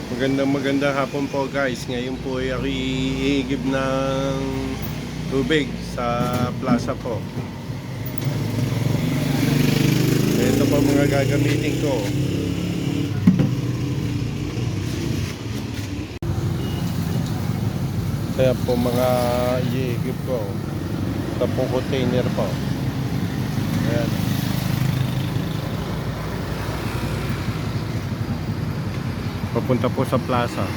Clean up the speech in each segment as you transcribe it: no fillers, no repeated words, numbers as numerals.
Magandang hapon po guys. Ngayon po ay ako iigib ng tubig sa plaza po. Ito po mga gagamitin ko. Kaya po mga iigib ko. Ito po container po. Ayan. Papunta po sa plaza.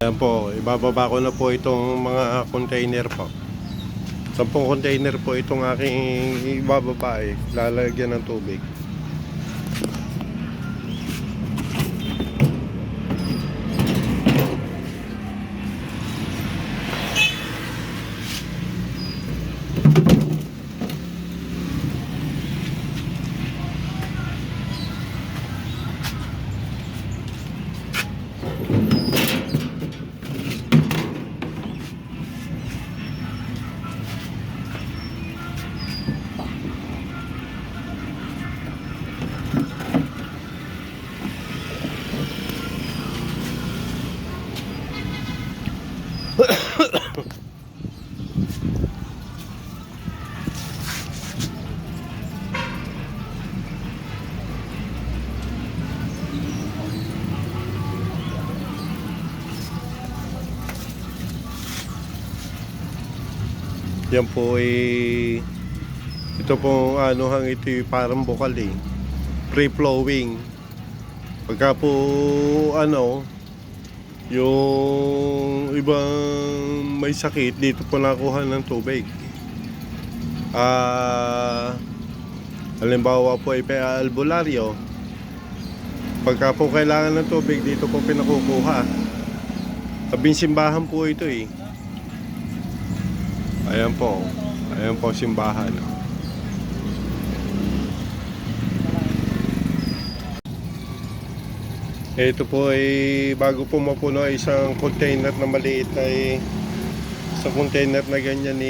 Ayan po, ibababa ko na po itong mga container po. 10 container po itong aking ibababa lalagyan ng tubig. Yan po ito po ito parang bukal free flowing. Pagka po yung ibang may sakit dito po nakuha ng tubig. Halimbawa po ay albularyo. Pagka po kailangan ng tubig dito po pinakukuha. Tabing simbahan po ito Ayan po simbahan. Ito po bago po mapuno isang container na maliit sa container na ganyan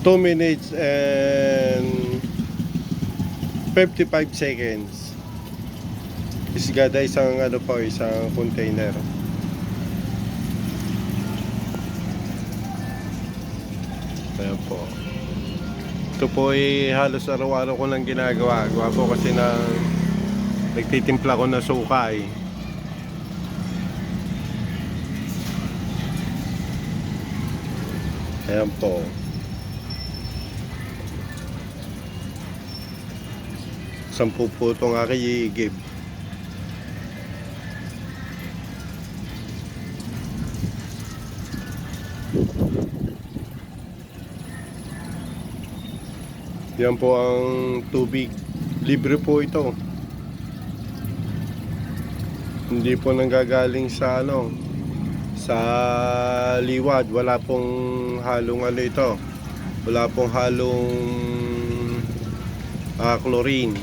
2 minutes and 55 seconds. Isgada isang isang container. Ayan po. Ito po halos araw-araw ko lang ginagawa. Gawa po kasi nagtitimpla ko na suka Ayan po. Sampu po itong aking i-give. Yan po ang tubig. Libre po ito. Hindi po nanggagaling sa sa liwad. Wala pong halong ito. Wala pong halong chlorine.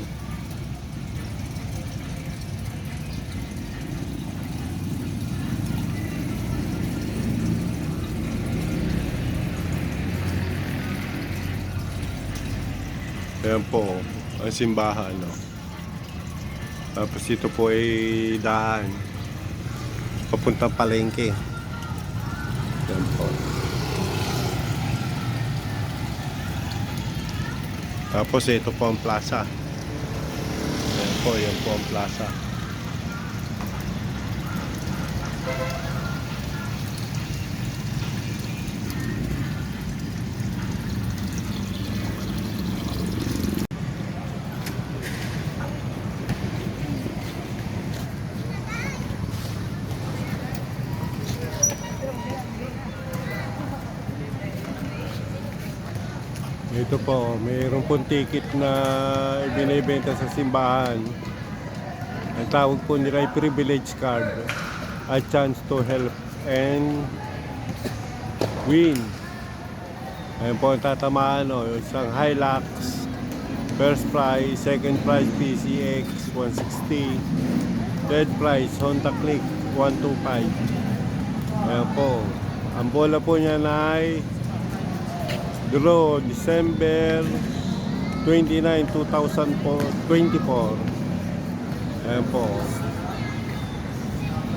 Ayan po ang simbahan Tapos ito po ay daan papuntang palengke. Ayan po. Tapos ito po ang plaza. Yan po ang plaza. Ito po, mayroon pong ticket na ibinibenta sa simbahan. Ang tawag po nila ay privilege card. A chance to help and win. Ayun po ang tatamaan isang Hilux. First prize, second prize PCX 160. Third prize Honda Click 125. Ayan po. Ang bola po niya ay draw December 29, 2024. Ayan po.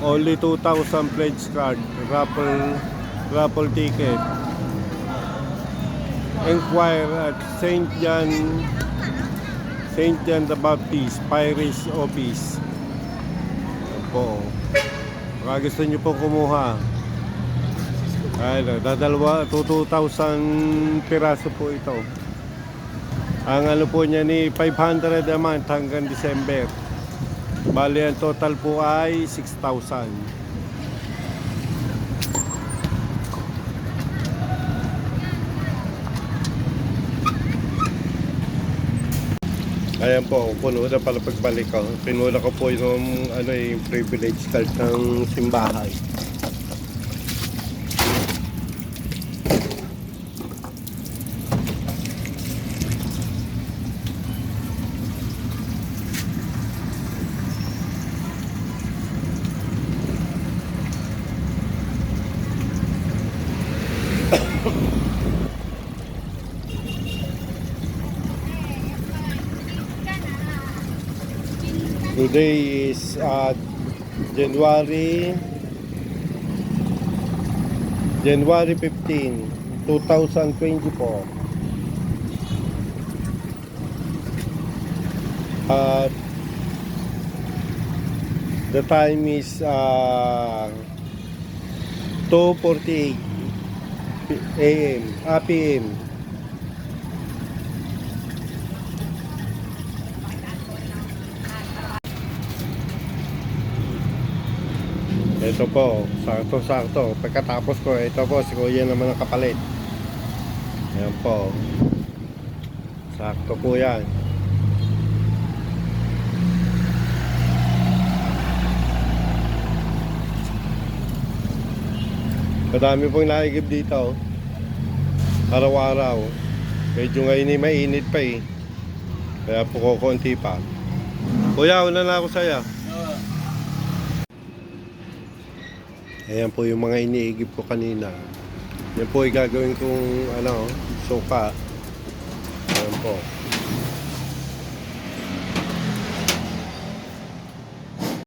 Only 2,000 pledge card. Raffle ticket. Inquire at St. John the Baptist Parish Office. Ayan po. Baka gusto nyo po kumuha. Ayun, dadalwa, 2,000 piraso po ito. Ang ano po niya ni 500 a month hanggang December. Bali, ang total po ay 6,000. Ayan po, puno na pala pagbalik ko. Pinula ko po yung, yung privilege card ng simbahan. Today is January 15, 2024. At the time is 2:48 a.m. PM. Ito po, sakto. Pagkatapos ko, ito po, si Kuya naman ang kapalit. Ayan po. Sakto po yan. Madami pong naigib dito. Araw-araw. Medyo ngayon ay mainit pa eh. Kaya po kukunti pa. Kuya, una na ako sa'yo. Ayan po yung mga iniigib ko kanina. Yan po ay gagawin kong suka. Ayan po.